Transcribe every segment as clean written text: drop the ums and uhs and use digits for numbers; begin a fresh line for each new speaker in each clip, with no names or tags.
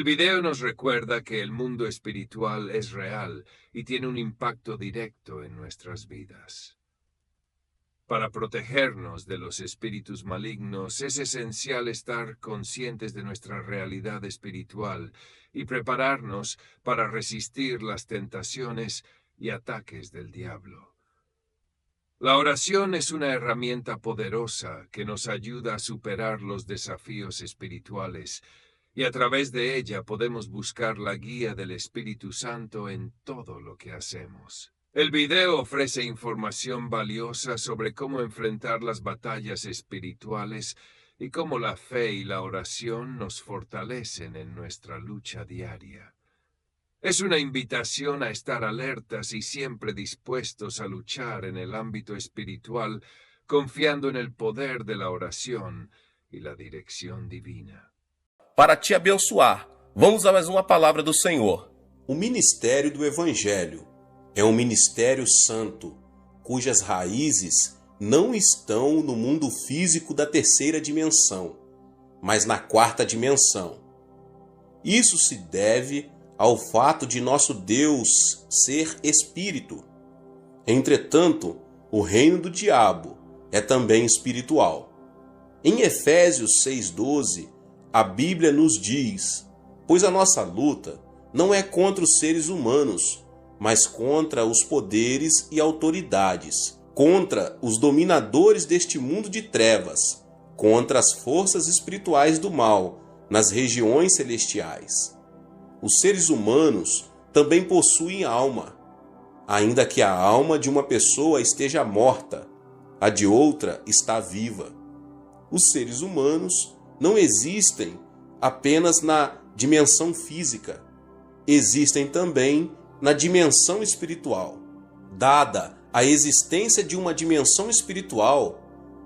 El video nos recuerda que el mundo espiritual es real y tiene un impacto directo en nuestras vidas. Para protegernos de los espíritus malignos es esencial estar conscientes de nuestra realidad espiritual y prepararnos para resistir las tentaciones y ataques del diablo. La oración es una herramienta poderosa que nos ayuda a superar los desafíos espirituales y a través de ella podemos buscar la guía del Espíritu Santo en todo lo que hacemos. El video ofrece información valiosa sobre cómo enfrentar las batallas espirituales y cómo la fe y la oración nos fortalecen en nuestra lucha diaria. Es una invitación a estar alertas y siempre dispuestos a luchar en el ámbito espiritual, confiando en el poder de la oración y la dirección divina.
Para te abençoar, vamos a mais uma palavra do Senhor.
O ministério do Evangelho é um ministério santo, cujas raízes não estão no mundo físico da terceira dimensão, mas na quarta dimensão. Isso se deve ao fato de nosso Deus ser espírito. Entretanto, o reino do diabo é também espiritual. Em Efésios 6:12, a Bíblia nos diz: pois a nossa luta não é contra os seres humanos, mas contra os poderes e autoridades, contra os dominadores deste mundo de trevas, contra as forças espirituais do mal nas regiões celestiais. Os seres humanos também possuem alma, ainda que a alma de uma pessoa esteja morta, a de outra está viva. Os seres humanos não existem apenas na dimensão física, existem também na dimensão espiritual. Dada a existência de uma dimensão espiritual,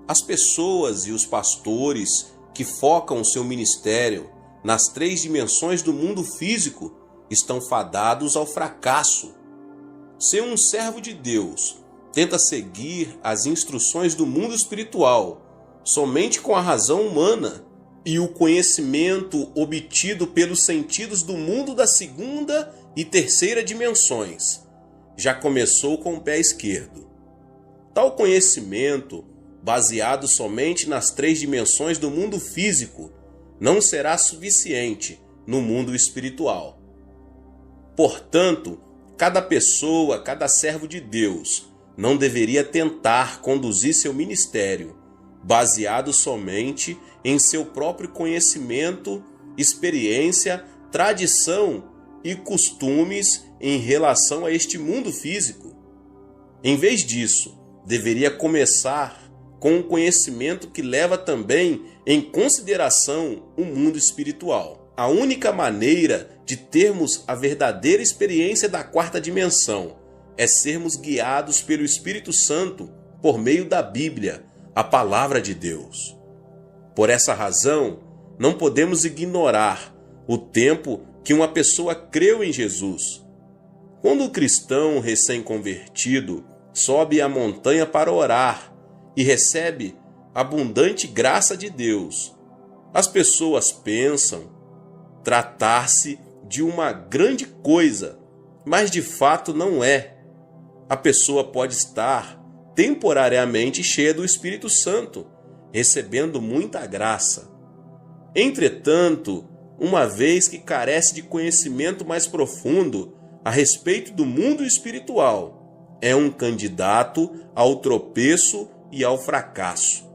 as pessoas e os pastores que focam o seu ministério nas 3 dimensões do mundo físico estão fadados ao fracasso. Se um servo de Deus tenta seguir as instruções do mundo espiritual somente com a razão humana e o conhecimento obtido pelos sentidos do mundo da segunda e terceira dimensões, já começou com o pé esquerdo. Tal conhecimento, baseado somente nas 3 dimensões do mundo físico, não será suficiente no mundo espiritual. Portanto, cada pessoa, cada servo de Deus, não deveria tentar conduzir seu ministério baseado somente em seu próprio conhecimento, experiência, tradição e costumes em relação a este mundo físico. Em vez disso, deveria começar com um conhecimento que leva também em consideração o mundo espiritual. A única maneira de termos a verdadeira experiência da quarta dimensão é sermos guiados pelo Espírito Santo por meio da Bíblia, a Palavra de Deus. Por essa razão, não podemos ignorar o tempo que uma pessoa creu em Jesus. Quando o cristão recém-convertido sobe a montanha para orar e recebe abundante graça de Deus, as pessoas pensam tratar-se de uma grande coisa, mas de fato não é. A pessoa pode estar temporariamente cheia do Espírito Santo, recebendo muita graça. Entretanto, uma vez que carece de conhecimento mais profundo a respeito do mundo espiritual, é um candidato ao tropeço e ao fracasso.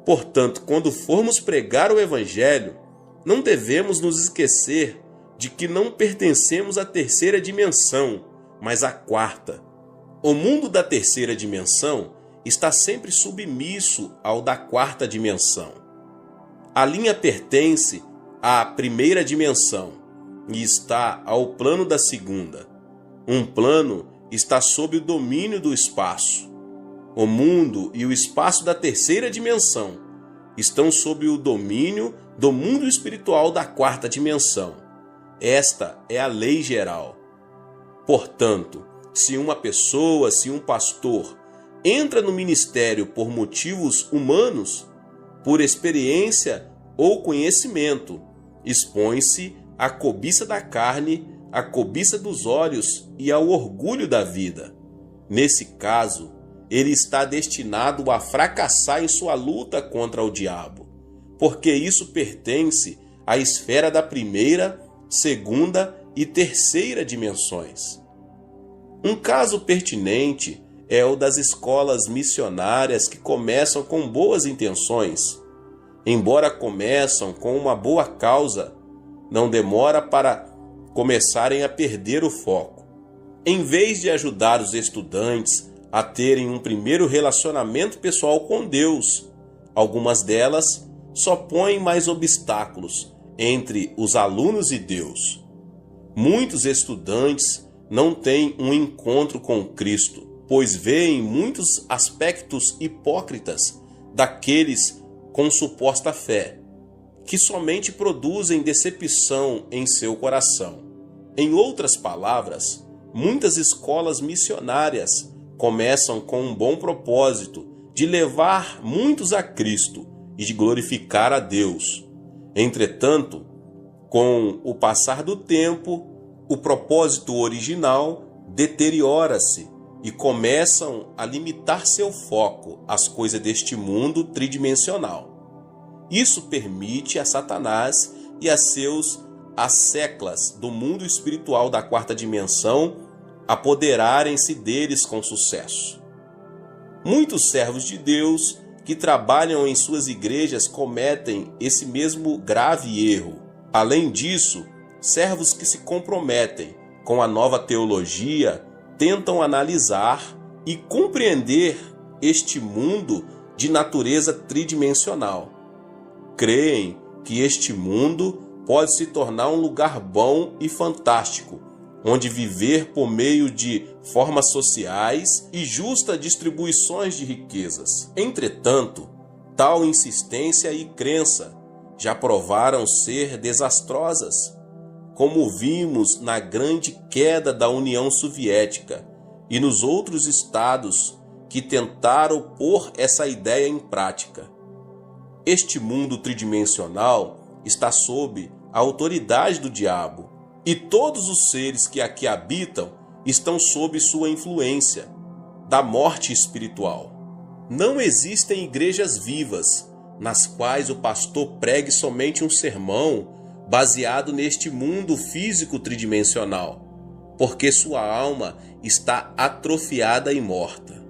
Portanto, quando formos pregar o Evangelho, não devemos nos esquecer de que não pertencemos à terceira dimensão, mas à quarta. O mundo da terceira dimensão está sempre submisso ao da quarta dimensão. A linha pertence à primeira dimensão e está ao plano da segunda. Um plano está sob o domínio do espaço. O mundo e o espaço da terceira dimensão estão sob o domínio do mundo espiritual da quarta dimensão. Esta é a lei geral. Portanto, se uma pessoa, se um pastor entra no ministério por motivos humanos, por experiência ou conhecimento, expõe-se à cobiça da carne, à cobiça dos olhos e ao orgulho da vida. Nesse caso, ele está destinado a fracassar em sua luta contra o diabo, porque isso pertence à esfera da primeira, segunda e terceira dimensões. Um caso pertinente é o das escolas missionárias que começam com boas intenções. Embora começam com uma boa causa, não demora para começarem a perder o foco. Em vez de ajudar os estudantes a terem um primeiro relacionamento pessoal com Deus, algumas delas só põem mais obstáculos entre os alunos e Deus. Muitos estudantes não têm um encontro com Cristo, pois veem muitos aspectos hipócritas daqueles com suposta fé, que somente produzem decepção em seu coração. Em outras palavras, muitas escolas missionárias começam com um bom propósito de levar muitos a Cristo e de glorificar a Deus. Entretanto, com o passar do tempo, o propósito original deteriora-se e começam a limitar seu foco às coisas deste mundo tridimensional. Isso permite a Satanás e a seus asseclas do mundo espiritual da quarta dimensão apoderarem-se deles com sucesso. Muitos servos de Deus que trabalham em suas igrejas cometem esse mesmo grave erro. Além disso, servos que se comprometem com a nova teologia tentam analisar e compreender este mundo de natureza tridimensional. Creem que este mundo pode se tornar um lugar bom e fantástico, onde viver por meio de formas sociais e justas distribuições de riquezas. Entretanto, tal insistência e crença já provaram ser desastrosas, como vimos na grande queda da União Soviética e nos outros estados que tentaram pôr essa ideia em prática. Este mundo tridimensional está sob a autoridade do diabo, e todos os seres que aqui habitam estão sob sua influência, da morte espiritual. Não existem igrejas vivas, nas quais o pastor pregue somente um sermão baseado neste mundo físico tridimensional, porque sua alma está atrofiada e morta.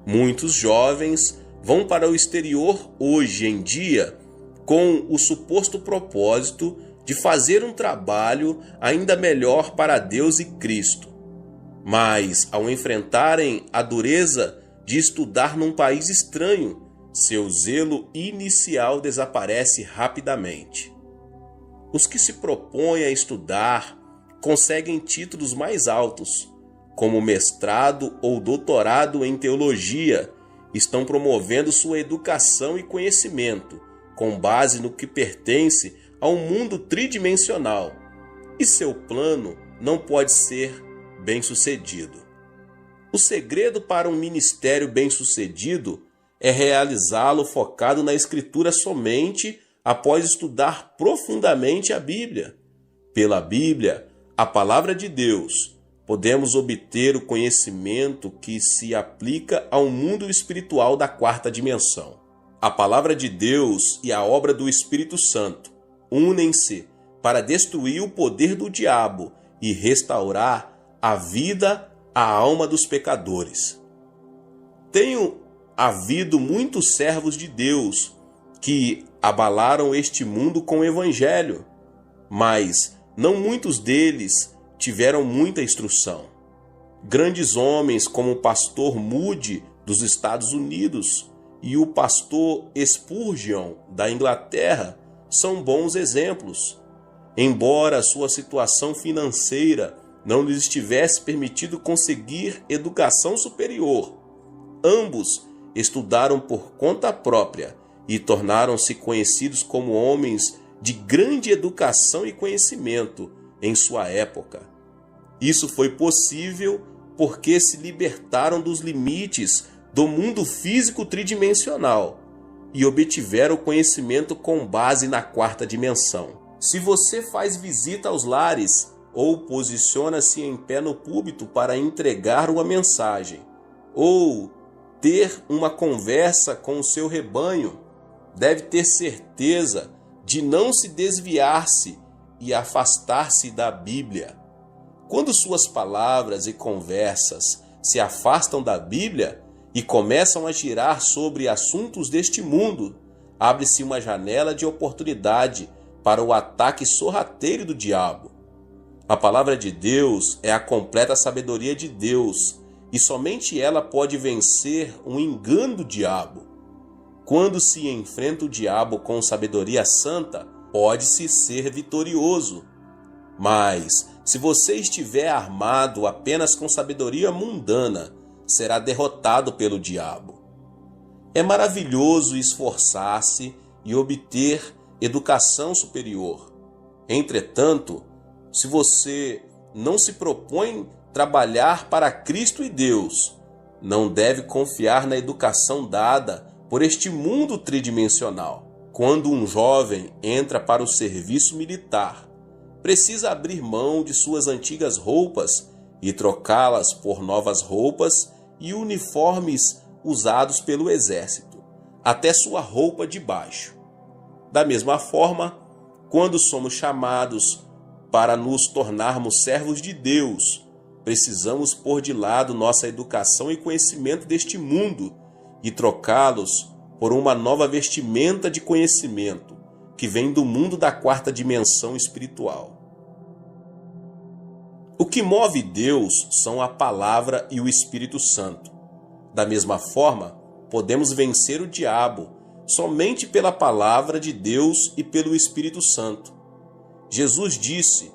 Muitos jovens vão para o exterior hoje em dia com o suposto propósito de fazer um trabalho ainda melhor para Deus e Cristo. Mas, ao enfrentarem a dureza de estudar num país estranho, seu zelo inicial desaparece rapidamente. Os que se propõem a estudar conseguem títulos mais altos, como mestrado ou doutorado em teologia, estão promovendo sua educação e conhecimento com base no que pertence ao mundo tridimensional, e seu plano não pode ser bem-sucedido. O segredo para um ministério bem-sucedido é realizá-lo focado na Escritura somente após estudar profundamente a Bíblia. Pela Bíblia, a palavra de Deus, podemos obter o conhecimento que se aplica ao mundo espiritual da quarta dimensão. A palavra de Deus e a obra do Espírito Santo unem-se para destruir o poder do diabo e restaurar a vida à alma dos pecadores. Tenho havido muitos servos de Deus que abalaram este mundo com o Evangelho, mas não muitos deles tiveram muita instrução. Grandes homens como o pastor Moody dos Estados Unidos e o pastor Spurgeon da Inglaterra são bons exemplos. Embora sua situação financeira não lhes tivesse permitido conseguir educação superior, ambos estudaram por conta própria e tornaram-se conhecidos como homens de grande educação e conhecimento em sua época. Isso foi possível porque se libertaram dos limites do mundo físico tridimensional e obtiveram conhecimento com base na quarta dimensão. Se você faz visita aos lares ou posiciona-se em pé no púlpito para entregar uma mensagem, ou ter uma conversa com o seu rebanho, deve ter certeza de não se desviar-se e afastar-se da Bíblia. Quando suas palavras e conversas se afastam da Bíblia e começam a girar sobre assuntos deste mundo, abre-se uma janela de oportunidade para o ataque sorrateiro do diabo. A palavra de Deus é a completa sabedoria de Deus, e somente ela pode vencer um engano do diabo. Quando se enfrenta o diabo com sabedoria santa, pode-se ser vitorioso. Mas, se você estiver armado apenas com sabedoria mundana, será derrotado pelo diabo. É maravilhoso esforçar-se e obter educação superior. Entretanto, se você não se propõe trabalhar para Cristo e Deus, não deve confiar na educação dada por este mundo tridimensional. Quando um jovem entra para o serviço militar, precisa abrir mão de suas antigas roupas e trocá-las por novas roupas e uniformes usados pelo exército, até sua roupa de baixo. Da mesma forma, quando somos chamados para nos tornarmos servos de Deus, precisamos pôr de lado nossa educação e conhecimento deste mundo e trocá-los por uma nova vestimenta de conhecimento que vem do mundo da quarta dimensão espiritual. O que move Deus são a palavra e o Espírito Santo. Da mesma forma, podemos vencer o diabo somente pela palavra de Deus e pelo Espírito Santo. Jesus disse: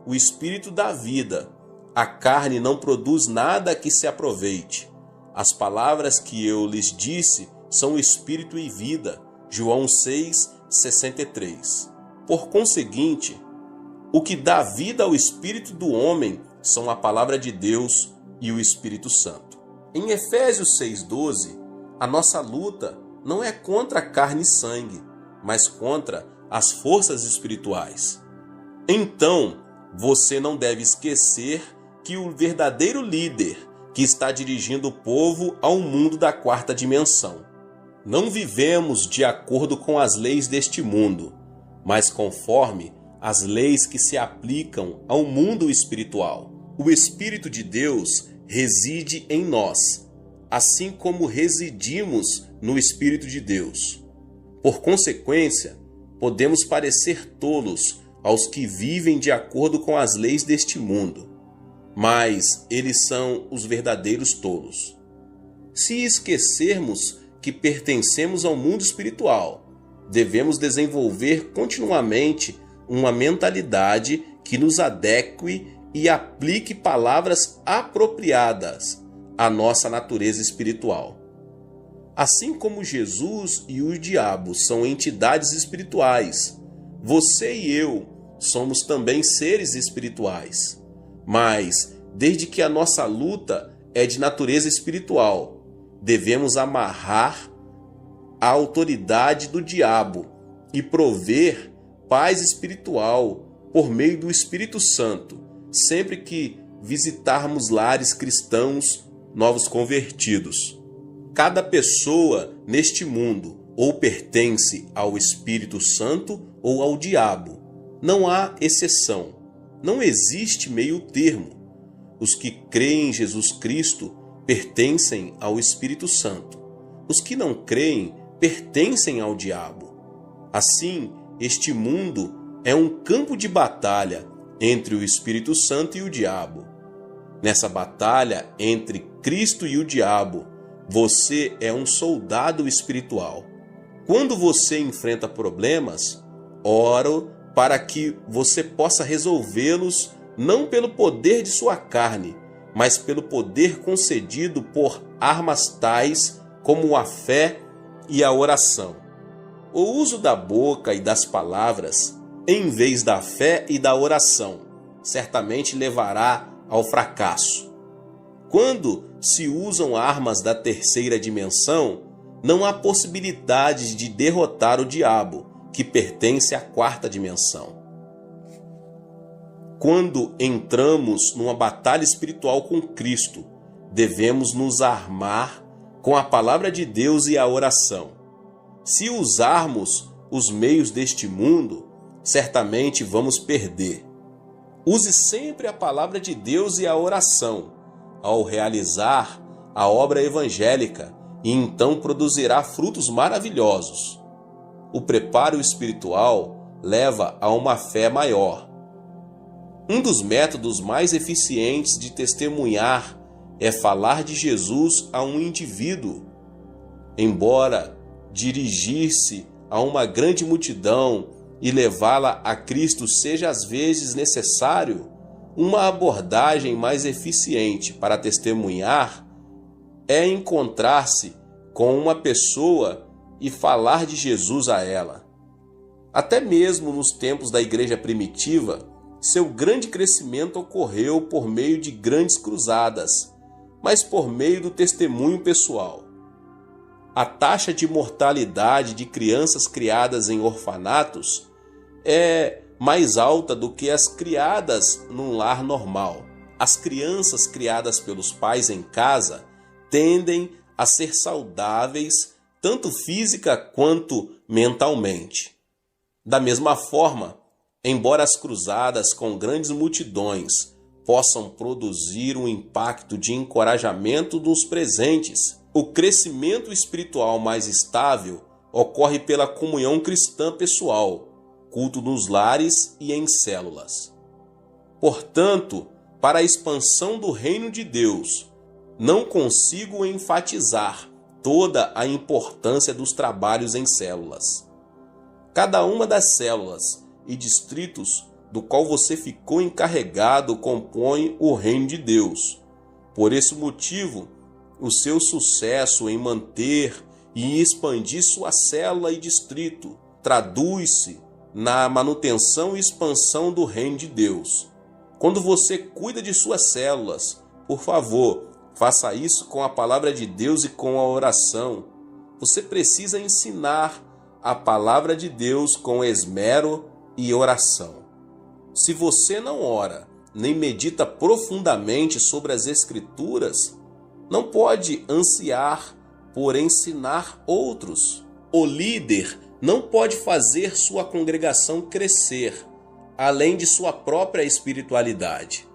"O Espírito dá vida, a carne não produz nada que se aproveite. As palavras que eu lhes disse são Espírito e vida." João 6:63. Por conseguinte, o que dá vida ao espírito do homem são a palavra de Deus e o Espírito Santo. Em Efésios 6:12, a nossa luta não é contra a carne e sangue, mas contra as forças espirituais. Então, você não deve esquecer que o verdadeiro líder que está dirigindo o povo ao mundo da quarta dimensão. Não vivemos de acordo com as leis deste mundo, mas conforme as leis que se aplicam ao mundo espiritual. O Espírito de Deus reside em nós, assim como residimos no Espírito de Deus. Por consequência, podemos parecer tolos aos que vivem de acordo com as leis deste mundo, mas eles são os verdadeiros tolos. Se esquecermos que pertencemos ao mundo espiritual, devemos desenvolver continuamente uma mentalidade que nos adeque e aplique palavras apropriadas à nossa natureza espiritual. Assim como Jesus e o diabo são entidades espirituais, você e eu somos também seres espirituais. Mas, desde que a nossa luta é de natureza espiritual, devemos amarrar a autoridade do diabo e prover paz espiritual por meio do Espírito Santo, sempre que visitarmos lares cristãos novos convertidos. Cada pessoa neste mundo ou pertence ao Espírito Santo ou ao diabo. Não há exceção. Não existe meio termo. Os que creem em Jesus Cristo pertencem ao Espírito Santo. Os que não creem pertencem ao diabo. Assim, este mundo é um campo de batalha entre o Espírito Santo e o diabo. Nessa batalha entre Cristo e o diabo, você é um soldado espiritual. Quando você enfrenta problemas, oro para que você possa resolvê-los não pelo poder de sua carne, mas pelo poder concedido por armas tais como a fé e a oração. O uso da boca e das palavras, em vez da fé e da oração, certamente levará ao fracasso. Quando se usam armas da terceira dimensão, não há possibilidade de derrotar o diabo, que pertence à quarta dimensão. quando entramos numa batalha espiritual com Cristo, devemos nos armar com a palavra de Deus e a oração. Se usarmos os meios deste mundo, certamente vamos perder. Use sempre a palavra de Deus e a oração ao realizar a obra evangélica e então produzirá frutos maravilhosos. O preparo espiritual leva a uma fé maior. Um dos métodos mais eficientes de testemunhar é falar de Jesus a um indivíduo. Embora dirigir-se a uma grande multidão e levá-la a Cristo seja às vezes necessário, uma abordagem mais eficiente para testemunhar é encontrar-se com uma pessoa e falar de Jesus a ela. Até mesmo nos tempos da igreja primitiva, seu grande crescimento ocorreu por meio de grandes cruzadas, mas por meio do testemunho pessoal. A taxa de mortalidade de crianças criadas em orfanatos é mais alta do que as criadas num lar normal. As crianças criadas pelos pais em casa tendem a ser saudáveis, tanto física quanto mentalmente. Da mesma forma, embora as cruzadas com grandes multidões possam produzir um impacto de encorajamento dos presentes, o crescimento espiritual mais estável ocorre pela comunhão cristã pessoal, culto nos lares e em células. Portanto, para a expansão do reino de Deus, não consigo enfatizar toda a importância dos trabalhos em células. Cada uma das células e distritos do qual você ficou encarregado compõe o reino de Deus. Por esse motivo, o seu sucesso em manter e expandir sua célula e distrito traduz-se na manutenção e expansão do reino de Deus. Quando você cuida de suas células, por favor, faça isso com a palavra de Deus e com a oração. Você precisa ensinar a palavra de Deus com esmero e oração. Se você não ora, nem medita profundamente sobre as Escrituras, não pode ansiar por ensinar outros. O líder não pode fazer sua congregação crescer, além de sua própria espiritualidade.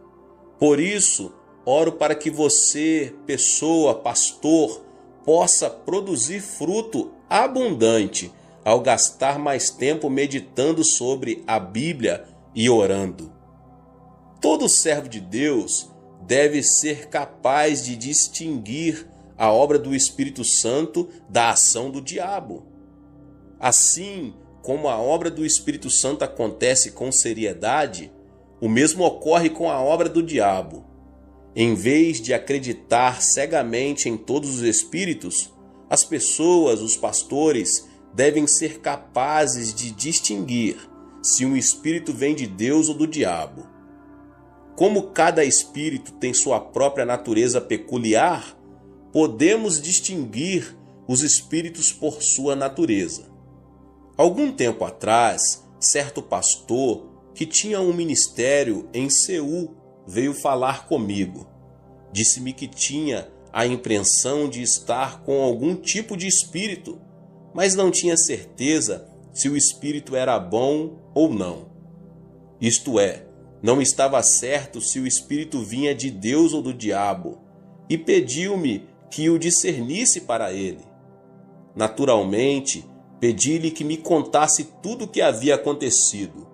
Por isso, oro para que você, pessoa, pastor, possa produzir fruto abundante ao gastar mais tempo meditando sobre a Bíblia e orando. Todo servo de Deus deve ser capaz de distinguir a obra do Espírito Santo da ação do diabo. Assim como a obra do Espírito Santo acontece com seriedade, o mesmo ocorre com a obra do diabo. Em vez de acreditar cegamente em todos os espíritos, as pessoas, os pastores, devem ser capazes de distinguir se um espírito vem de Deus ou do diabo. Como cada espírito tem sua própria natureza peculiar, podemos distinguir os espíritos por sua natureza. Algum tempo atrás, certo pastor que tinha um ministério em Seul veio falar comigo. Disse-me que tinha a impressão de estar com algum tipo de espírito, mas não tinha certeza se o espírito era bom ou não. Isto é, não estava certo se o espírito vinha de Deus ou do diabo, e pediu-me que o discernisse para ele. Naturalmente, pedi-lhe que me contasse tudo o que havia acontecido.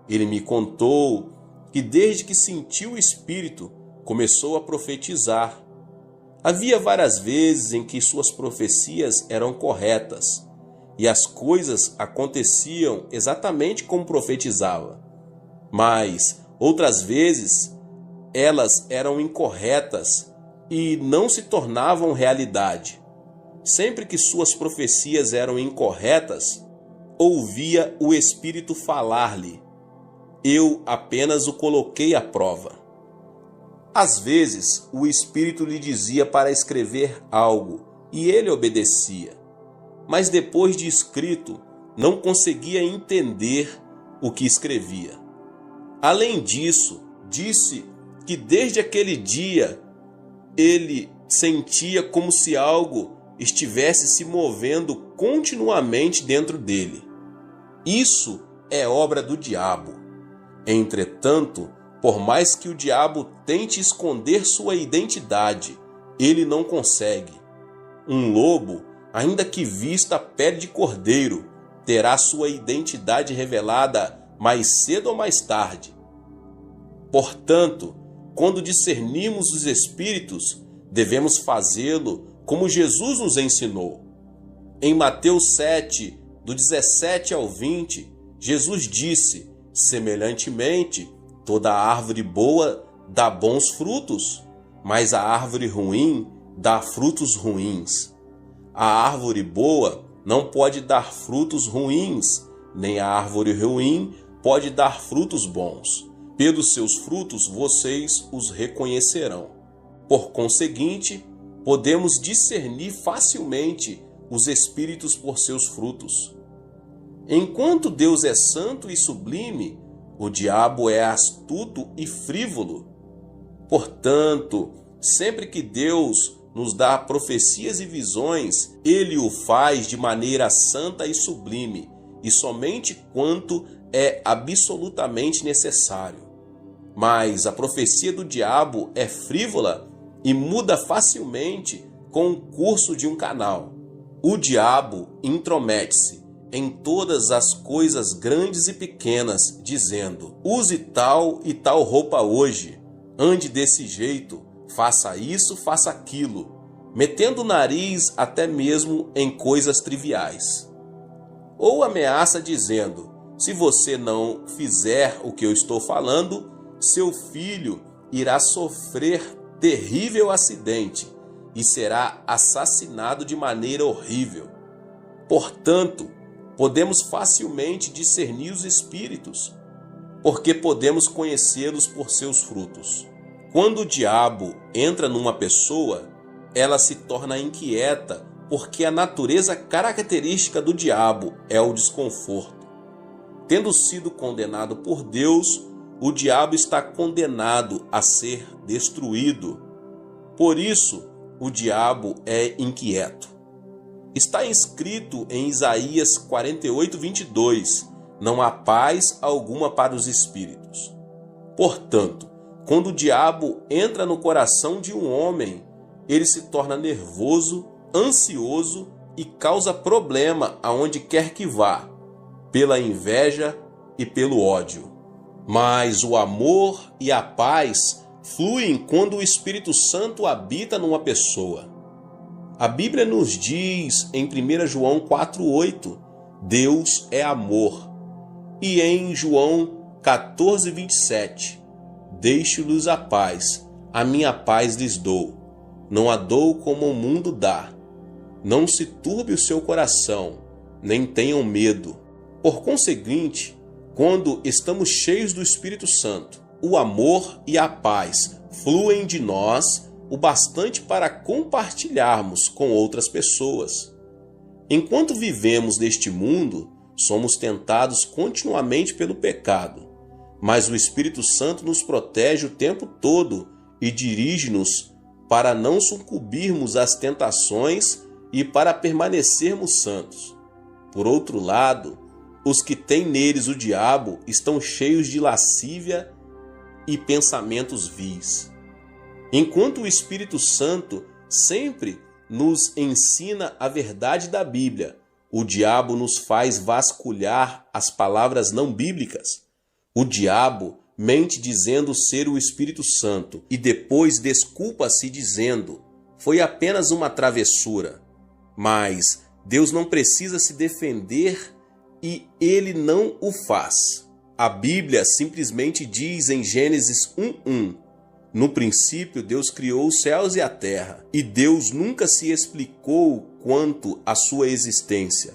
Ele me contou que desde que sentiu o espírito, começou a profetizar. Havia várias vezes em que suas profecias eram corretas, e as coisas aconteciam exatamente como profetizava. Mas, outras vezes, elas eram incorretas e não se tornavam realidade. Sempre que suas profecias eram incorretas, ouvia o Espírito falar-lhe. Eu apenas o coloquei à prova. Às vezes, o Espírito lhe dizia para escrever algo, e ele obedecia. Mas depois de escrito, não conseguia entender o que escrevia. Além disso, disse que desde aquele dia ele sentia como se algo estivesse se movendo continuamente dentro dele. Isso é obra do diabo. Entretanto, por mais que o diabo tente esconder sua identidade, ele não consegue. Um lobo, ainda que vista a pele de cordeiro, terá sua identidade revelada mais cedo ou mais tarde. Portanto, quando discernimos os espíritos, devemos fazê-lo como Jesus nos ensinou. Em Mateus 7, do 17 ao 20, Jesus disse: semelhantemente, toda árvore boa dá bons frutos, mas a árvore ruim dá frutos ruins. A árvore boa não pode dar frutos ruins, nem a árvore ruim pode dar frutos bons. Pelos seus frutos vocês os reconhecerão. Por conseguinte, podemos discernir facilmente os espíritos por seus frutos. Enquanto Deus é santo e sublime, o diabo é astuto e frívolo. Portanto, sempre que Deus nos dá profecias e visões, ele o faz de maneira santa e sublime, e somente quanto é absolutamente necessário. Mas a profecia do diabo é frívola e muda facilmente com o curso de um canal. O diabo intromete-se em todas as coisas grandes e pequenas, dizendo: use tal e tal roupa hoje, ande desse jeito, faça isso, faça aquilo, metendo o nariz até mesmo em coisas triviais. Ou ameaça dizendo: se você não fizer o que eu estou falando, seu filho irá sofrer terrível acidente e será assassinado de maneira horrível. Portanto, podemos facilmente discernir os espíritos, porque podemos conhecê-los por seus frutos. Quando o diabo entra numa pessoa, ela se torna inquieta, porque a natureza característica do diabo é o desconforto. Tendo sido condenado por Deus, o diabo está condenado a ser destruído. Por isso, o diabo é inquieto. Está escrito em Isaías 48, 22, não há paz alguma para os espíritos. Portanto, quando o diabo entra no coração de um homem, ele se torna nervoso, ansioso e causa problema aonde quer que vá, pela inveja e pelo ódio. Mas o amor e a paz fluem quando o Espírito Santo habita numa pessoa. A Bíblia nos diz em 1 João 4,8, Deus é amor. E em João 14, 27, deixo-lhes a paz, a minha paz lhes dou. Não a dou como o mundo dá. Não se turbe o seu coração, nem tenham medo. Por conseguinte, quando estamos cheios do Espírito Santo, o amor e a paz fluem de nós o bastante para compartilharmos com outras pessoas. Enquanto vivemos neste mundo, somos tentados continuamente pelo pecado, mas o Espírito Santo nos protege o tempo todo e dirige-nos para não sucumbirmos às tentações e para permanecermos santos. Por outro lado, os que têm neles o diabo estão cheios de lascívia e pensamentos vis. Enquanto o Espírito Santo sempre nos ensina a verdade da Bíblia, o diabo nos faz vasculhar as palavras não bíblicas. O diabo mente dizendo ser o Espírito Santo e depois desculpa-se dizendo: foi apenas uma travessura. Mas Deus não precisa se defender e ele não o faz. A Bíblia simplesmente diz em Gênesis 1:1: no princípio Deus criou os céus e a terra, e Deus nunca se explicou quanto à sua existência.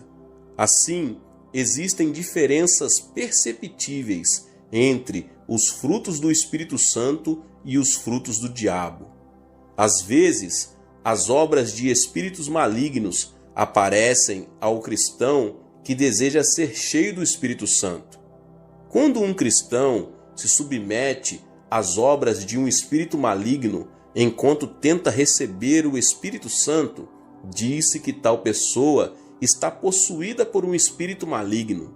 Assim, existem diferenças perceptíveis entre os frutos do Espírito Santo e os frutos do diabo. Às vezes, as obras de espíritos malignos aparecem ao cristão que deseja ser cheio do Espírito Santo. Quando um cristão se submete às obras de um espírito maligno enquanto tenta receber o Espírito Santo, disse que tal pessoa está possuída por um espírito maligno.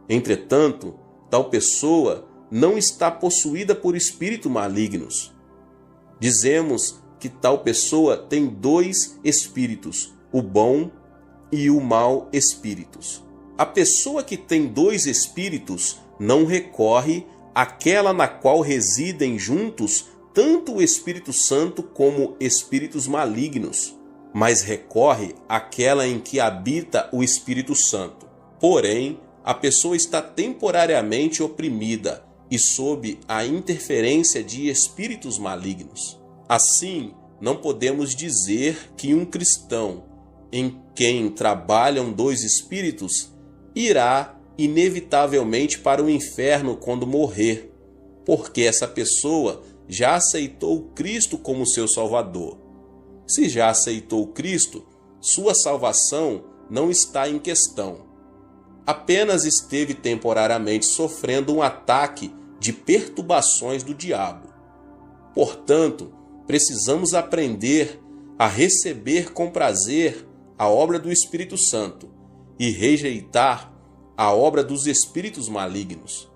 Entretanto, tal pessoa não está possuída por espíritos malignos. Dizemos que tal pessoa tem dois espíritos, o bom e o mau espíritos. A pessoa que tem dois espíritos não recorre àquela na qual residem juntos tanto o Espírito Santo como espíritos malignos, mas recorre àquela em que habita o Espírito Santo. Porém, a pessoa está temporariamente oprimida e sob a interferência de espíritos malignos. Assim, não podemos dizer que um cristão em quem trabalham dois espíritos irá inevitavelmente para o inferno quando morrer, porque essa pessoa já aceitou Cristo como seu Salvador. Se já aceitou Cristo, sua salvação não está em questão. Apenas esteve temporariamente sofrendo um ataque de perturbações do diabo. Portanto, precisamos aprender a receber com prazer a obra do Espírito Santo e rejeitar a obra dos espíritos malignos.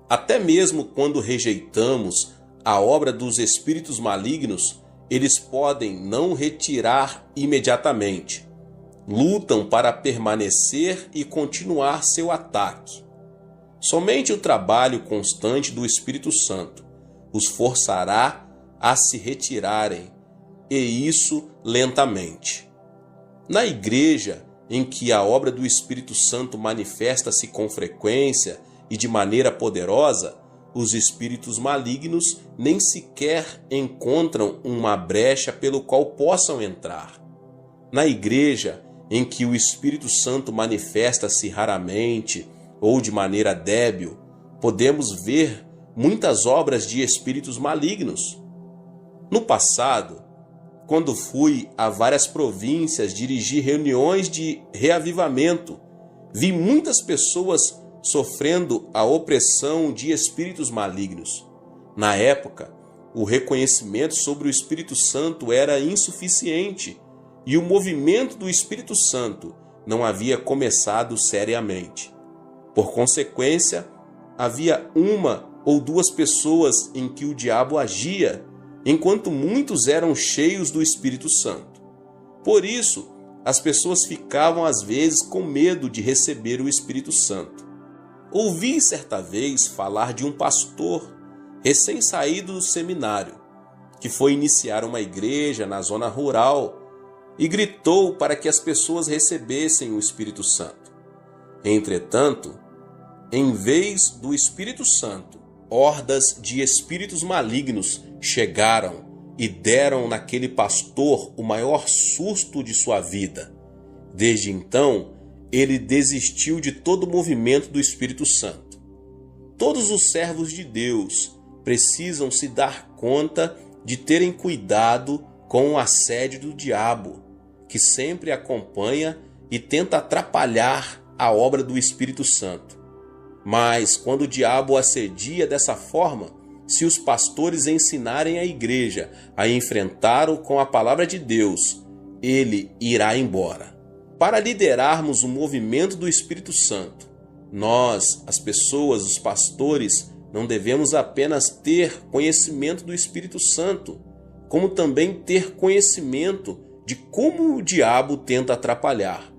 Até mesmo quando rejeitamos a obra dos espíritos malignos, eles podem não retirar imediatamente. Lutam para permanecer e continuar seu ataque. Somente o trabalho constante do Espírito Santo os forçará a se retirarem, e isso lentamente. Na igreja em que a obra do Espírito Santo manifesta-se com frequência e de maneira poderosa, os espíritos malignos nem sequer encontram uma brecha pelo qual possam entrar. Na igreja em que o Espírito Santo manifesta-se raramente ou de maneira débil, podemos ver muitas obras de espíritos malignos. No passado, quando fui a várias províncias dirigir reuniões de reavivamento, vi muitas pessoas sofrendo a opressão de espíritos malignos. Na época, o reconhecimento sobre o Espírito Santo era insuficiente e o movimento do Espírito Santo não havia começado seriamente. Por consequência, havia uma ou duas pessoas em que o diabo agia, enquanto muitos eram cheios do Espírito Santo. Por isso, as pessoas ficavam às vezes com medo de receber o Espírito Santo. Ouvi certa vez falar de um pastor recém-saído do seminário, que foi iniciar uma igreja na zona rural e gritou para que as pessoas recebessem o Espírito Santo. Entretanto, em vez do Espírito Santo, hordas de espíritos malignos chegaram e deram naquele pastor o maior susto de sua vida. Desde então, ele desistiu de todo o movimento do Espírito Santo. Todos os servos de Deus precisam se dar conta de terem cuidado com o assédio do diabo, que sempre acompanha e tenta atrapalhar a obra do Espírito Santo. Mas quando o diabo assedia dessa forma, se os pastores ensinarem a igreja a enfrentá-lo com a palavra de Deus, ele irá embora. Para liderarmos o movimento do Espírito Santo, nós, as pessoas, os pastores, não devemos apenas ter conhecimento do Espírito Santo, como também ter conhecimento de como o diabo tenta atrapalhar.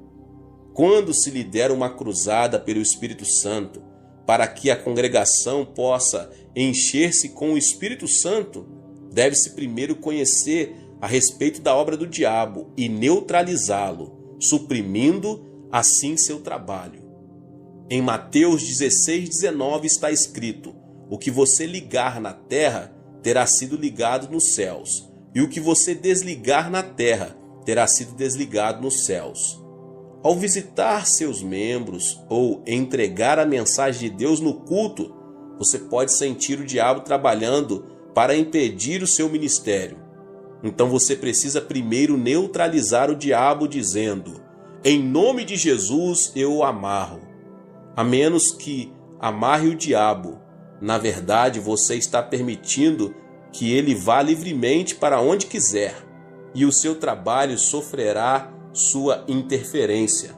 Quando se lidera uma cruzada pelo Espírito Santo, para que a congregação possa encher-se com o Espírito Santo, deve-se primeiro conhecer a respeito da obra do diabo e neutralizá-lo, suprimindo assim seu trabalho. Em Mateus 16:19 está escrito: o que você ligar na terra terá sido ligado nos céus, e o que você desligar na terra terá sido desligado nos céus. Ao visitar seus membros ou entregar a mensagem de Deus no culto, você pode sentir o diabo trabalhando para impedir o seu ministério. Então você precisa primeiro neutralizar o diabo dizendo: em nome de Jesus eu o amarro. A menos que amarre o diabo, Na verdade, você está permitindo que ele vá livremente para onde quiser, e o seu trabalho sofrerá sua interferência.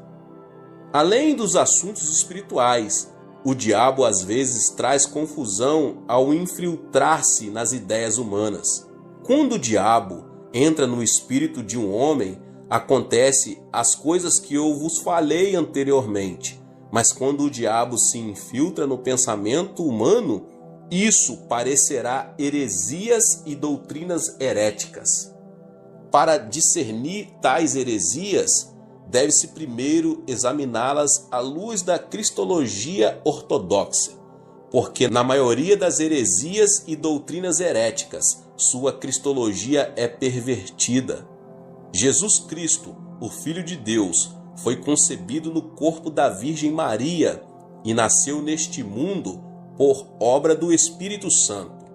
Além dos assuntos espirituais, o diabo às vezes traz confusão ao infiltrar-se nas ideias humanas. Quando o diabo entra no espírito de um homem, acontece as coisas que eu vos falei anteriormente. Mas quando o diabo se infiltra no pensamento humano, isso parecerá heresias e doutrinas heréticas. Para discernir tais heresias, deve-se primeiro examiná-las à luz da cristologia ortodoxa, porque na maioria das heresias e doutrinas heréticas, sua cristologia é pervertida. Jesus Cristo, o Filho de Deus, foi concebido no corpo da Virgem Maria e nasceu neste mundo por obra do Espírito Santo.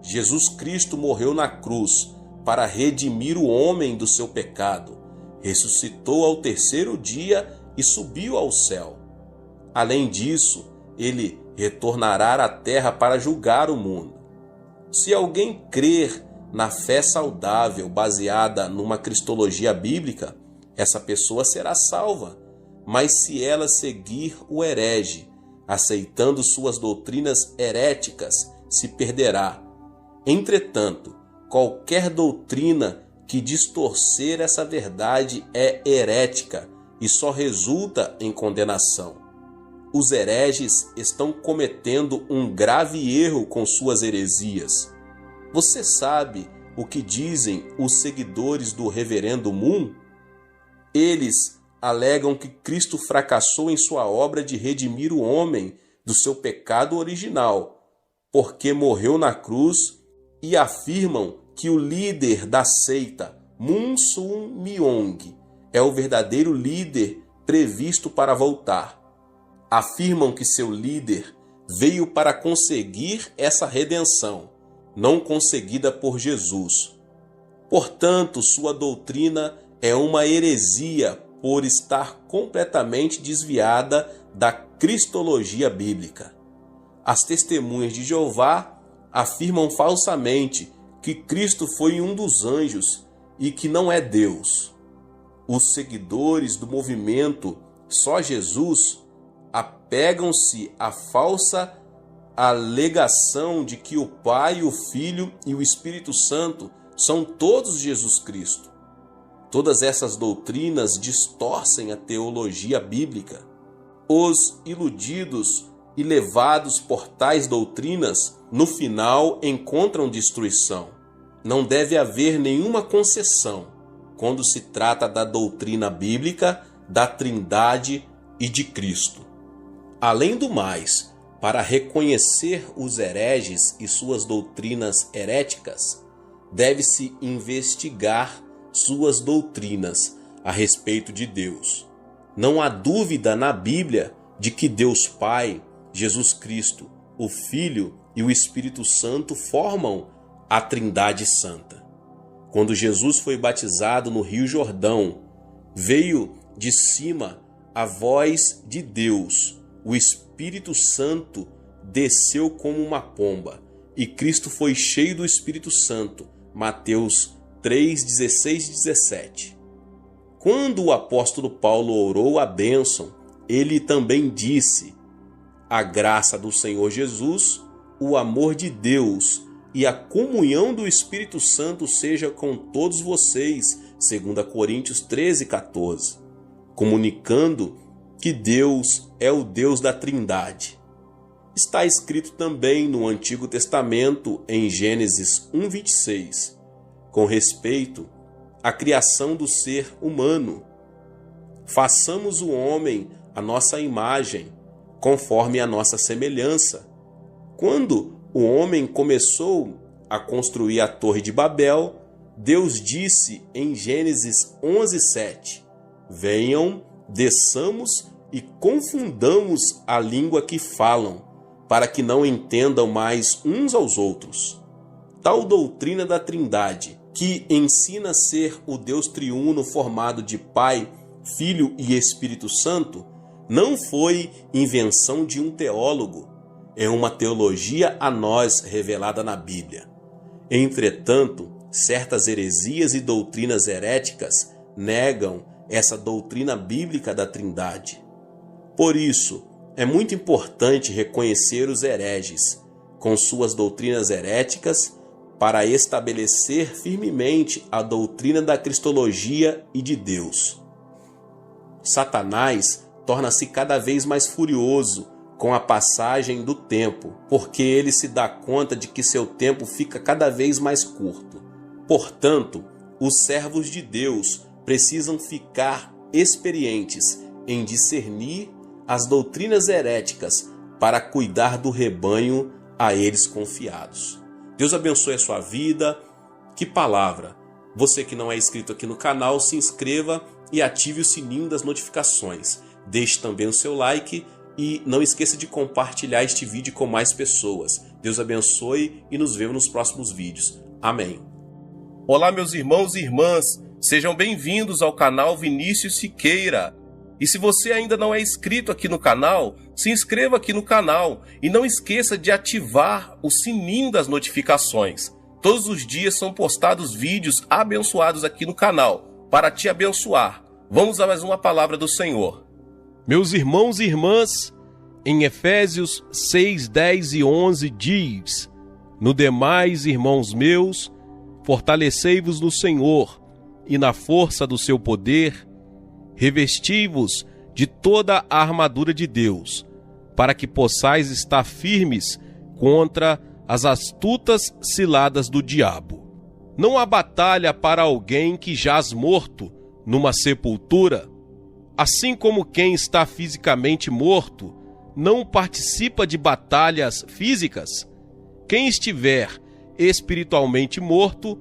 Jesus Cristo morreu na cruz para redimir o homem do seu pecado, ressuscitou ao terceiro dia e subiu ao céu. Além disso, ele retornará à terra para julgar o mundo. Se alguém crer na fé saudável baseada numa cristologia bíblica, essa pessoa será salva. Mas se ela seguir o herege, aceitando suas doutrinas heréticas, se perderá. Entretanto, qualquer doutrina que distorcer essa verdade é herética e só resulta em condenação. Os hereges estão cometendo um grave erro com suas heresias. Você sabe o que dizem os seguidores do Reverendo Moon? Eles alegam que Cristo fracassou em sua obra de redimir o homem do seu pecado original, porque morreu na cruz, e afirmam que o líder da seita, Moon Sun Myung, é o verdadeiro líder previsto para voltar. Afirmam que seu líder veio para conseguir essa redenção, não conseguida por Jesus. Portanto, sua doutrina é uma heresia por estar completamente desviada da cristologia bíblica. As testemunhas de Jeová afirmam falsamente que Cristo foi um dos anjos e que não é Deus. Os seguidores do movimento Só Jesus apegam-se à falsa alegação de que o Pai, o Filho e o Espírito Santo são todos Jesus Cristo. Todas essas doutrinas distorcem a teologia bíblica. Os iludidos e levados por tais doutrinas, no final encontram destruição. Não deve haver nenhuma concessão quando se trata da doutrina bíblica, da Trindade e de Cristo. Além do mais, para reconhecer os hereges e suas doutrinas heréticas, deve-se investigar suas doutrinas a respeito de Deus. Não há dúvida na Bíblia de que Deus Pai, Jesus Cristo, o Filho e o Espírito Santo formam a Trindade Santa. Quando Jesus foi batizado no Rio Jordão, veio de cima a voz de Deus. O Espírito Santo desceu como uma pomba e Cristo foi cheio do Espírito Santo. Mateus 3, 16 e 17. Quando o apóstolo Paulo orou a bênção, ele também disse: a graça do Senhor Jesus, o amor de Deus e a comunhão do Espírito Santo seja com todos vocês, 2 Coríntios 13, 14, comunicando que Deus é o Deus da Trindade. Está escrito também no Antigo Testamento, em Gênesis 1, 26, com respeito à criação do ser humano. Façamos o homem à nossa imagem, conforme a nossa semelhança. Quando o homem começou a construir a Torre de Babel, Deus disse em Gênesis 11, 7, venham, desçamos e confundamos a língua que falam, para que não entendam mais uns aos outros. Tal doutrina da Trindade, que ensina ser o Deus triuno formado de Pai, Filho e Espírito Santo, não foi invenção de um teólogo. é uma teologia a nós revelada na Bíblia. Entretanto, certas heresias e doutrinas heréticas negam essa doutrina bíblica da Trindade. Por isso, é muito importante reconhecer os hereges, com suas doutrinas heréticas, para estabelecer firmemente a doutrina da cristologia e de Deus. Satanás torna-se cada vez mais furioso com a passagem do tempo, porque ele se dá conta de que seu tempo fica cada vez mais curto. Portanto, os servos de Deus precisam ficar experientes em discernir as doutrinas heréticas para cuidar do rebanho a eles confiados. Deus abençoe a sua vida. Que palavra! Você que não é inscrito aqui no canal, se inscreva e ative o sininho das notificações. Deixe também o seu like e não esqueça de compartilhar este vídeo com mais pessoas. Deus abençoe e nos vemos nos próximos vídeos. Amém.
Olá, meus irmãos e irmãs, sejam bem-vindos ao canal Vinícius Siqueira. E se você ainda não é inscrito aqui no canal, se inscreva aqui no canal e não esqueça de ativar o sininho das notificações. Todos os dias são postados vídeos abençoados aqui no canal para te abençoar. Vamos a mais uma palavra do Senhor.
Meus irmãos e irmãs, em Efésios 6, 10 e 11 diz: No demais, irmãos meus, fortalecei-vos no Senhor e na força do seu poder, revesti-vos de toda a armadura de Deus, para que possais estar firmes contra as astutas ciladas do diabo. Não há batalha para alguém que jaz morto numa sepultura, assim como quem está fisicamente morto não participa de batalhas físicas. Quem estiver espiritualmente morto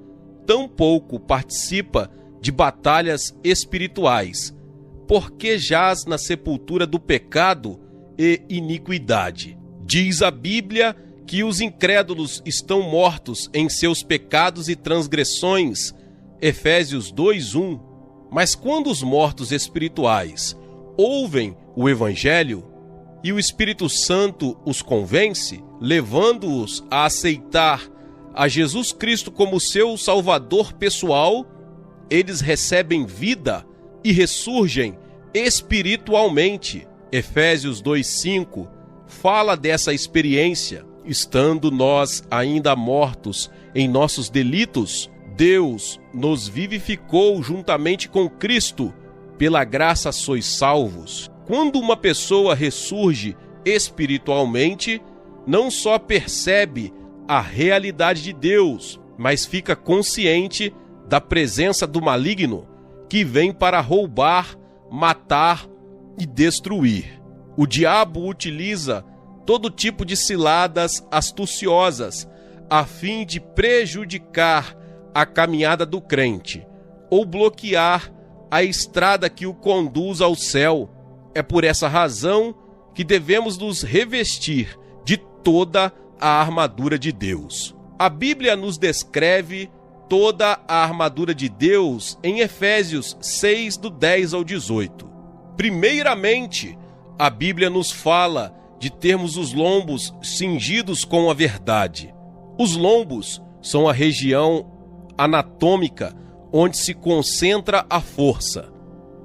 tampouco participa de batalhas espirituais, porque jaz na sepultura do pecado e iniquidade. Diz a Bíblia que os incrédulos estão mortos em seus pecados e transgressões, Efésios 2:1. Mas quando os mortos espirituais ouvem o Evangelho e o Espírito Santo os convence, levando-os a aceitar a Jesus Cristo como seu Salvador pessoal, eles recebem vida e ressurgem espiritualmente. Efésios 2:5 fala dessa experiência. Estando nós ainda mortos em nossos delitos, Deus nos vivificou juntamente com Cristo. Pela graça sois salvos. Quando uma pessoa ressurge espiritualmente, não só percebe a realidade de Deus, mas fica consciente da presença do maligno que vem para roubar, matar e destruir. O diabo utiliza todo tipo de ciladas astuciosas a fim de prejudicar a caminhada do crente ou bloquear a estrada que o conduz ao céu. É por essa razão que devemos nos revestir de toda a armadura de Deus. A Bíblia nos descreve toda a armadura de Deus em Efésios 6, do 10 ao 18. Primeiramente, a Bíblia nos fala de termos os lombos cingidos com a verdade. Os lombos são a região anatômica onde se concentra a força.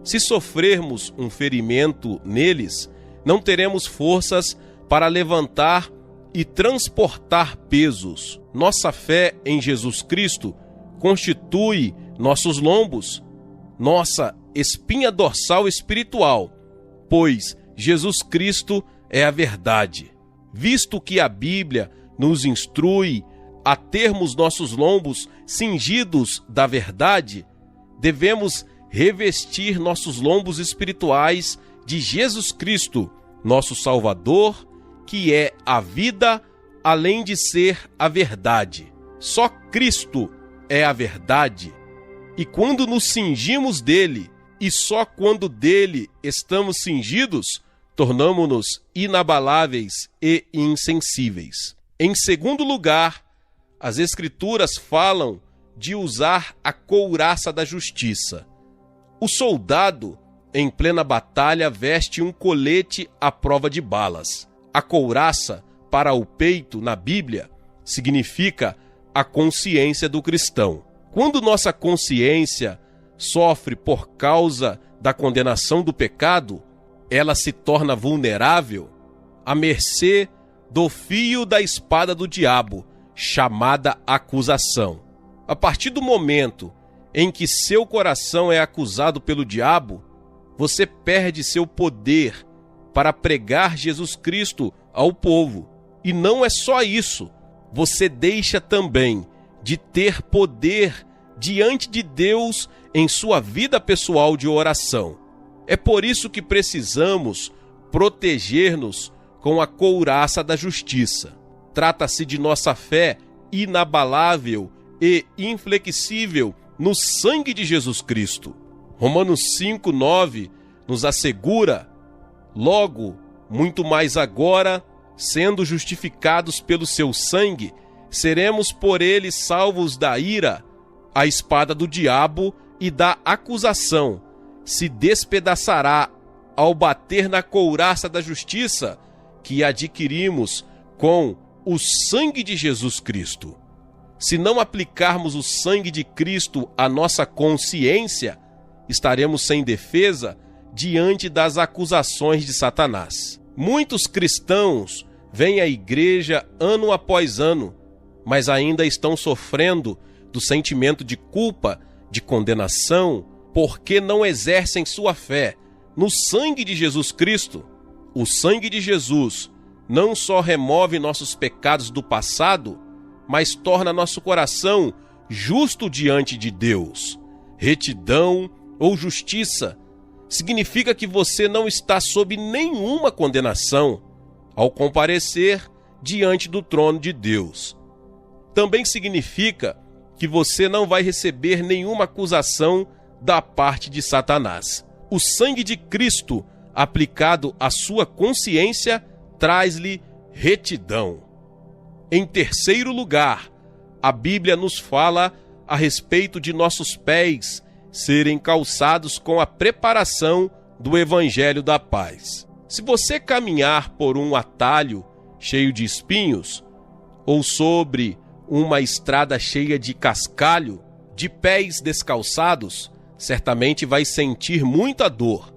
Se sofrermos um ferimento neles, não teremos forças para levantar e transportar pesos. Nossa fé em Jesus Cristo constitui nossos lombos, nossa espinha dorsal espiritual, pois Jesus Cristo é a verdade. Visto que a Bíblia nos instrui a termos nossos lombos cingidos da verdade, devemos revestir nossos lombos espirituais de Jesus Cristo, nosso Salvador, que é a vida, além de ser a verdade. Só Cristo é a verdade. E quando nos cingimos dele, e só quando dele estamos cingidos, tornamo-nos inabaláveis e insensíveis. Em segundo lugar, as Escrituras falam de usar a couraça da justiça. O soldado, em plena batalha, veste um colete à prova de balas. A couraça para o peito na Bíblia significa a consciência do cristão. Quando nossa consciência sofre por causa da condenação do pecado, ela se torna vulnerável à mercê do fio da espada do diabo, chamada acusação. A partir do momento em que seu coração é acusado pelo diabo, você perde seu poder para pregar Jesus Cristo ao povo. E não é só isso, você deixa também de ter poder diante de Deus em sua vida pessoal de oração. É por isso que precisamos proteger-nos com a couraça da justiça. Trata-se de nossa fé inabalável e inflexível no sangue de Jesus Cristo. Romanos 5:9 nos assegura: logo, muito mais agora, sendo justificados pelo seu sangue, seremos por ele salvos da ira. A espada do diabo e da acusação se despedaçará ao bater na couraça da justiça que adquirimos com o sangue de Jesus Cristo. Se não aplicarmos o sangue de Cristo à nossa consciência, estaremos sem defesa diante das acusações de Satanás. Muitos cristãos vêm à igreja ano após ano, mas ainda estão sofrendo do sentimento de culpa, de condenação, porque não exercem sua fé no sangue de Jesus Cristo. O sangue de Jesus não só remove nossos pecados do passado, mas torna nosso coração justo diante de Deus. Retidão ou justiça significa que você não está sob nenhuma condenação ao comparecer diante do trono de Deus. Também significa que você não vai receber nenhuma acusação da parte de Satanás. O sangue de Cristo aplicado à sua consciência traz-lhe retidão. Em terceiro lugar, a Bíblia nos fala a respeito de nossos pés serem calçados com a preparação do Evangelho da Paz. Se você caminhar por um atalho cheio de espinhos ou sobre uma estrada cheia de cascalho, de pés descalçados, certamente vai sentir muita dor.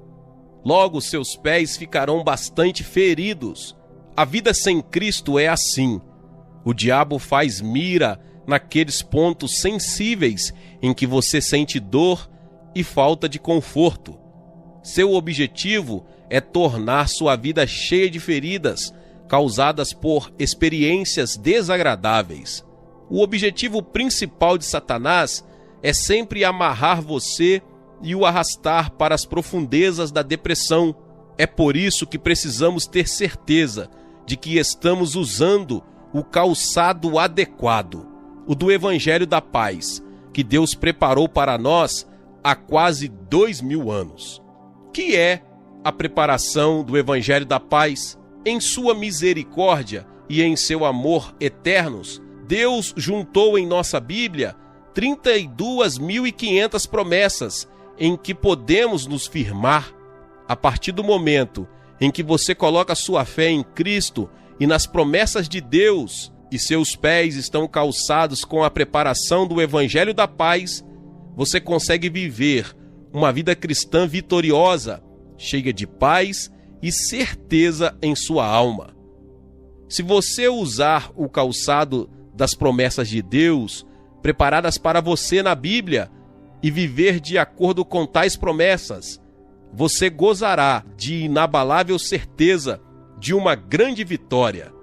Logo, seus pés ficarão bastante feridos. A vida sem Cristo é assim. O diabo faz mira naqueles pontos sensíveis em que você sente dor e falta de conforto. Seu objetivo é tornar sua vida cheia de feridas causadas por experiências desagradáveis. O objetivo principal de Satanás é sempre amarrar você e o arrastar para as profundezas da depressão. É por isso que precisamos ter certeza de que estamos usando o calçado adequado, o do Evangelho da Paz, que Deus preparou para nós há quase 2000 anos. Que é a preparação do Evangelho da Paz? Em sua misericórdia e em seu amor eternos, Deus juntou em nossa Bíblia 32.500 promessas em que podemos nos firmar. A partir do momento em que você coloca sua fé em Cristo e nas promessas de Deus, e seus pés estão calçados com a preparação do Evangelho da Paz, você consegue viver uma vida cristã vitoriosa, cheia de paz e certeza em sua alma. Se você usar o calçado das promessas de Deus, preparadas para você na Bíblia, e viver de acordo com tais promessas, você gozará de inabalável certeza de uma grande vitória.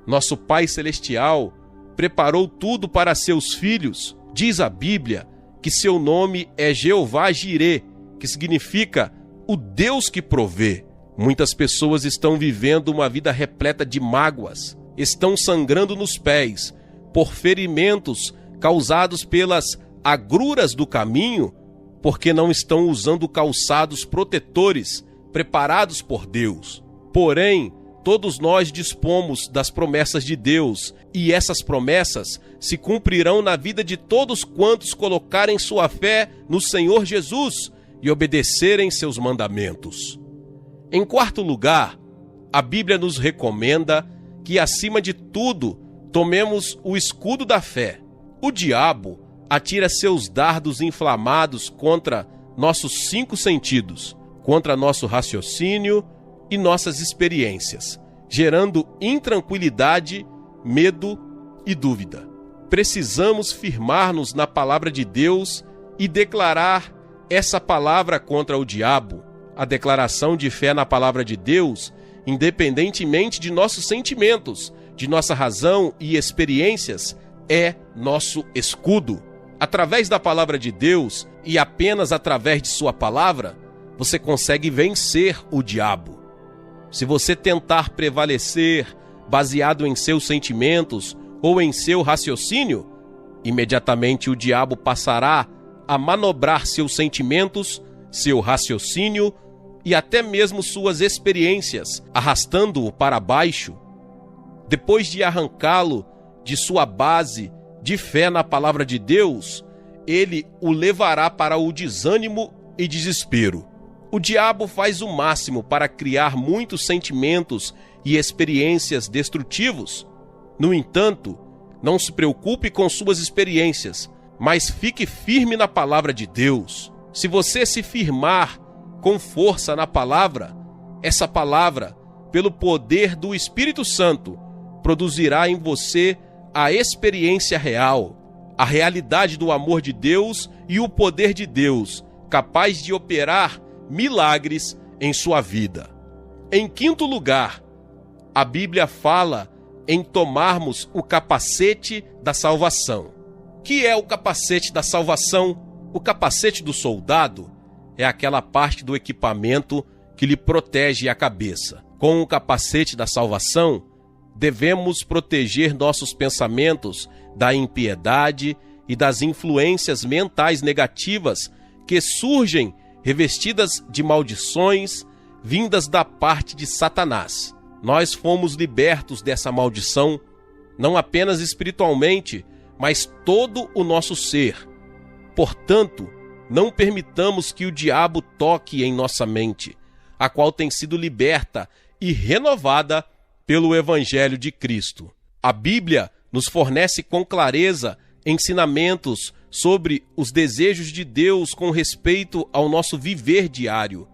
Nosso Pai Celestial preparou tudo para seus filhos. Diz a Bíblia que seu nome é Jeová Jirê, que significa o Deus que provê. Muitas pessoas estão vivendo uma vida repleta de mágoas, estão sangrando nos pés por ferimentos causados pelas agruras do caminho, porque não estão usando calçados protetores preparados por Deus. Porém, todos nós dispomos das promessas de Deus, e essas promessas se cumprirão na vida de todos quantos colocarem sua fé no Senhor Jesus e obedecerem seus mandamentos. Em quarto lugar, a Bíblia nos recomenda que, acima de tudo, tomemos o escudo da fé. O diabo atira seus dardos inflamados contra nossos 5 sentidos, contra nosso raciocínio e nossas experiências, gerando intranquilidade, medo e dúvida. Precisamos firmar-nos na palavra de Deus e declarar essa palavra contra o diabo. A declaração de fé na palavra de Deus, independentemente de nossos sentimentos, de nossa razão e experiências, é nosso escudo. Através da palavra de Deus e apenas através de sua palavra, você consegue vencer o diabo. Se você tentar prevalecer baseado em seus sentimentos ou em seu raciocínio, imediatamente o diabo passará a manobrar seus sentimentos, seu raciocínio e até mesmo suas experiências, arrastando-o para baixo. Depois de arrancá-lo de sua base de fé na palavra de Deus, ele o levará para o desânimo e desespero. O diabo faz o máximo para criar muitos sentimentos e experiências destrutivos. No entanto, não se preocupe com suas experiências, mas fique firme na palavra de Deus. Se você se firmar com força na palavra, essa palavra, pelo poder do Espírito Santo, produzirá em você a experiência real, a realidade do amor de Deus e o poder de Deus, capaz de operar milagres em sua vida. Em quinto lugar, a Bíblia fala em tomarmos o capacete da salvação. O que é o capacete da salvação? O capacete do soldado é aquela parte do equipamento que lhe protege a cabeça. Com o capacete da salvação, devemos proteger nossos pensamentos da impiedade e das influências mentais negativas que surgem revestidas de maldições vindas da parte de Satanás. Nós fomos libertos dessa maldição, não apenas espiritualmente, mas todo o nosso ser. Portanto, não permitamos que o diabo toque em nossa mente, a qual tem sido liberta e renovada pelo Evangelho de Cristo. A Bíblia nos fornece com clareza ensinamentos sobre os desejos de Deus com respeito ao nosso viver diário.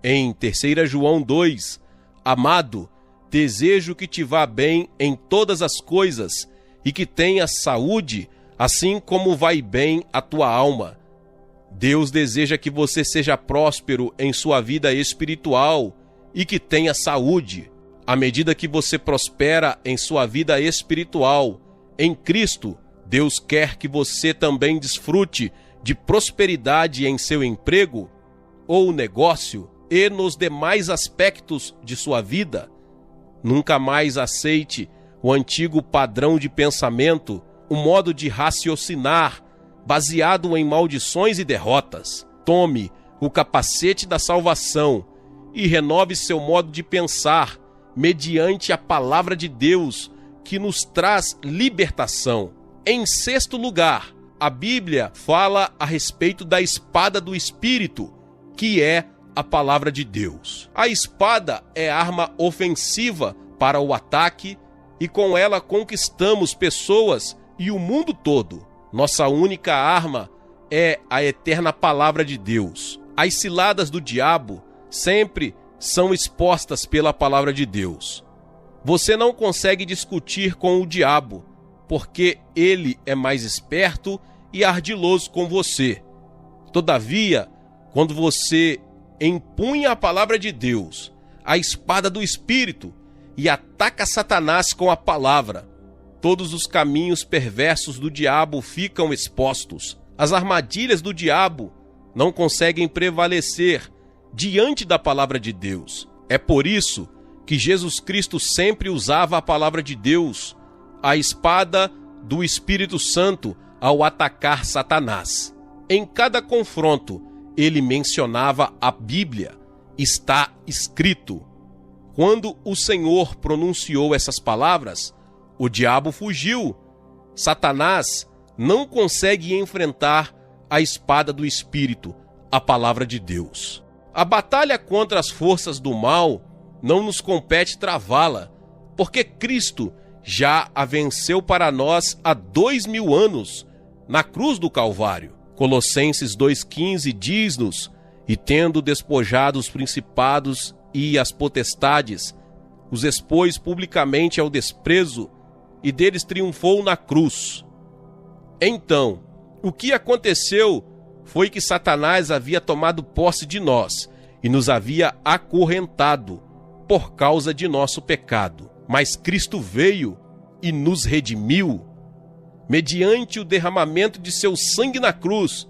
Em 3 João 2, amado, desejo que te vá bem em todas as coisas e que tenhas saúde, assim como vai bem a tua alma. Deus deseja que você seja próspero em sua vida espiritual e que tenha saúde. À medida que você prospera em sua vida espiritual, em Cristo, Deus quer que você também desfrute de prosperidade em seu emprego ou negócio e nos demais aspectos de sua vida. Nunca mais aceite o antigo padrão de pensamento, o modo de raciocinar baseado em maldições e derrotas. Tome o capacete da salvação e renove seu modo de pensar mediante a palavra de Deus que nos traz libertação. Em sexto lugar, a Bíblia fala a respeito da espada do Espírito, que é a palavra de Deus. A espada é arma ofensiva para o ataque e com ela conquistamos pessoas e o mundo todo. Nossa única arma é a eterna palavra de Deus. As ciladas do diabo sempre são expostas pela palavra de Deus. Você não consegue discutir com o diabo, porque ele é mais esperto e ardiloso com você. Todavia, quando você empunha a palavra de Deus, a espada do Espírito, e ataca Satanás com a palavra, todos os caminhos perversos do diabo ficam expostos. As armadilhas do diabo não conseguem prevalecer diante da palavra de Deus. É por isso que Jesus Cristo sempre usava a palavra de Deus, a espada do Espírito Santo, ao atacar Satanás. Em cada confronto, ele mencionava a Bíblia. Está escrito. Quando o Senhor pronunciou essas palavras, o diabo fugiu. Satanás não consegue enfrentar a espada do Espírito, a palavra de Deus. A batalha contra as forças do mal não nos compete travá-la, porque Cristo já a venceu para nós há 2000 anos, na cruz do Calvário. Colossenses 2,15 diz-nos: e tendo despojado os principados e as potestades, os expôs publicamente ao desprezo, e deles triunfou na cruz. Então, o que aconteceu foi que Satanás havia tomado posse de nós e nos havia acorrentado por causa de nosso pecado. Mas Cristo veio e nos redimiu. Mediante o derramamento de seu sangue na cruz,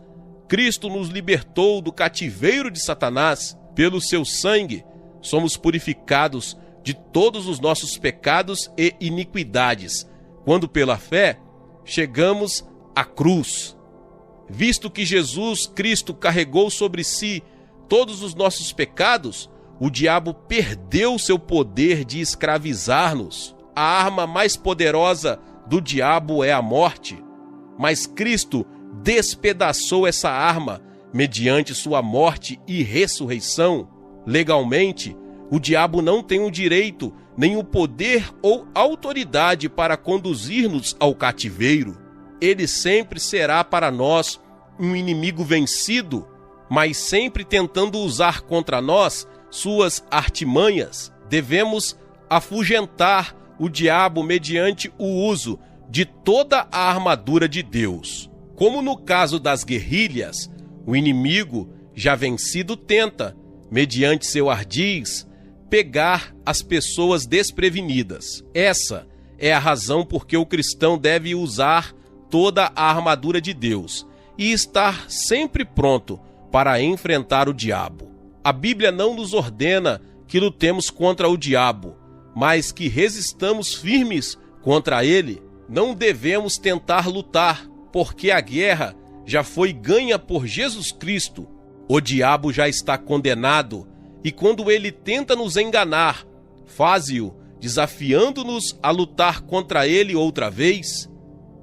Cristo nos libertou do cativeiro de Satanás. Pelo seu sangue, somos purificados de todos os nossos pecados e iniquidades, quando pela fé chegamos à cruz. Visto que Jesus Cristo carregou sobre si todos os nossos pecados, o diabo perdeu seu poder de escravizar-nos. A arma mais poderosa do diabo é a morte, mas Cristo despedaçou essa arma mediante sua morte e ressurreição. Legalmente, o diabo não tem o direito, nem o poder ou autoridade para conduzir-nos ao cativeiro. Ele sempre será para nós um inimigo vencido, mas sempre tentando usar contra nós suas artimanhas. Devemos afugentar o diabo mediante o uso de toda a armadura de Deus. Como no caso das guerrilhas, o inimigo já vencido tenta, mediante seu ardis, pegar as pessoas desprevenidas. Essa é a razão por que o cristão deve usar toda a armadura de Deus e estar sempre pronto para enfrentar o diabo. A Bíblia não nos ordena que lutemos contra o diabo, mas que resistamos firmes contra ele. Não devemos tentar lutar, porque a guerra já foi ganha por Jesus Cristo. O diabo já está condenado, e quando ele tenta nos enganar, faze-o desafiando-nos a lutar contra ele outra vez.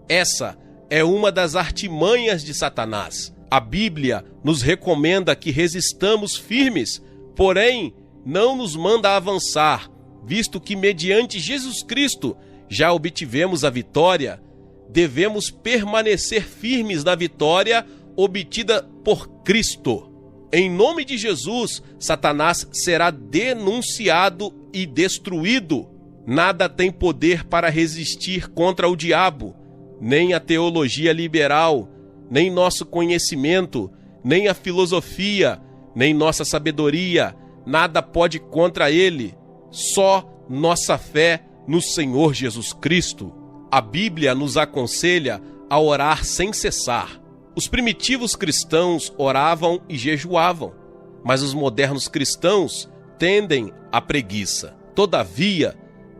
Essa é uma das artimanhas de Satanás. A Bíblia nos recomenda que resistamos firmes, porém não nos manda avançar, visto que mediante Jesus Cristo já obtivemos a vitória. Devemos permanecer firmes na vitória obtida por Cristo. Em nome de Jesus, Satanás será denunciado e destruído. Nada tem poder para resistir contra o diabo, nem a teologia liberal, nem nosso conhecimento, nem a filosofia, nem nossa sabedoria. Nada pode contra ele, só nossa fé no Senhor Jesus Cristo. A Bíblia nos aconselha a orar sem cessar. Os primitivos cristãos oravam e jejuavam, mas os modernos cristãos tendem à preguiça. Todavia,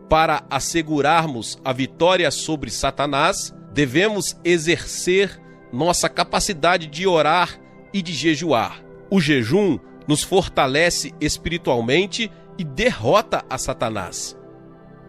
para assegurarmos a vitória sobre Satanás, devemos exercer nossa capacidade de orar e de jejuar. O jejum nos fortalece espiritualmente e derrota a Satanás.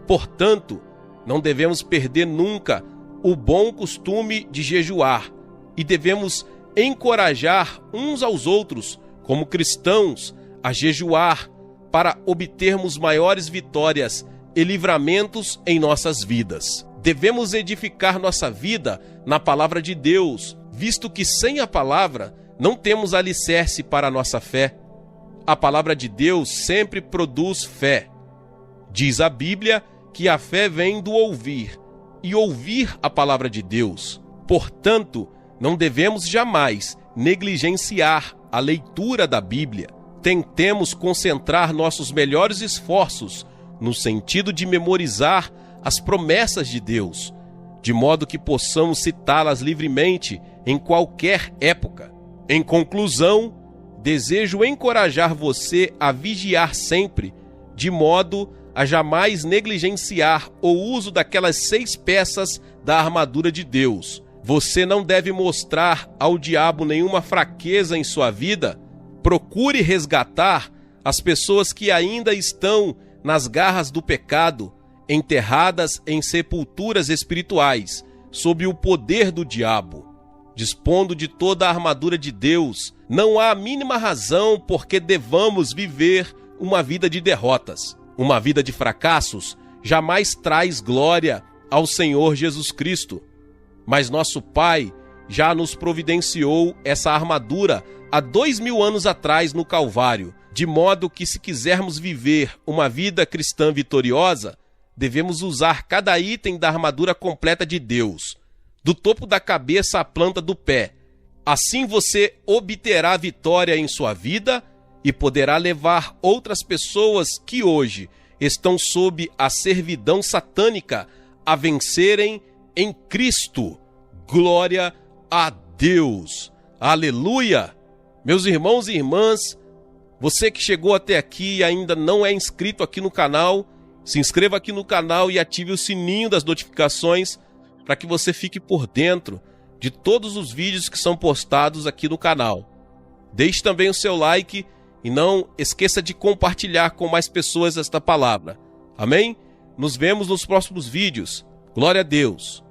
Portanto, não devemos perder nunca o bom costume de jejuar e devemos encorajar uns aos outros, como cristãos, a jejuar para obtermos maiores vitórias e livramentos em nossas vidas. Devemos edificar nossa vida na palavra de Deus, visto que sem a palavra não temos alicerce para a nossa fé. A palavra de Deus sempre produz fé. Diz a Bíblia que a fé vem do ouvir, e ouvir a palavra de Deus. Portanto, não devemos jamais negligenciar a leitura da Bíblia. Tentemos concentrar nossos melhores esforços no sentido de memorizar as promessas de Deus, de modo que possamos citá-las livremente em qualquer época. Em conclusão, desejo encorajar você a vigiar sempre, de modo a jamais negligenciar o uso daquelas 6 peças da armadura de Deus. Você não deve mostrar ao diabo nenhuma fraqueza em sua vida. Procure resgatar as pessoas que ainda estão nas garras do pecado, enterradas em sepulturas espirituais, sob o poder do diabo. Dispondo de toda a armadura de Deus, não há a mínima razão por que devamos viver uma vida de derrotas, uma vida de fracassos, jamais traz glória ao Senhor Jesus Cristo. Mas nosso Pai já nos providenciou essa armadura há 2000 anos atrás no Calvário, de modo que, se quisermos viver uma vida cristã vitoriosa, devemos usar cada item da armadura completa de Deus, do topo da cabeça à planta do pé. Assim você obterá vitória em sua vida e poderá levar outras pessoas que hoje estão sob a servidão satânica a vencerem em Cristo. Glória a Deus! Aleluia! Meus irmãos e irmãs, você que chegou até aqui e ainda não é inscrito aqui no canal, se inscreva aqui no canal e ative o sininho das notificações para que você fique por dentro de todos os vídeos que são postados aqui no canal. Deixe também o seu like e não esqueça de compartilhar com mais pessoas esta palavra. Amém? Nos vemos nos próximos vídeos. Glória a Deus!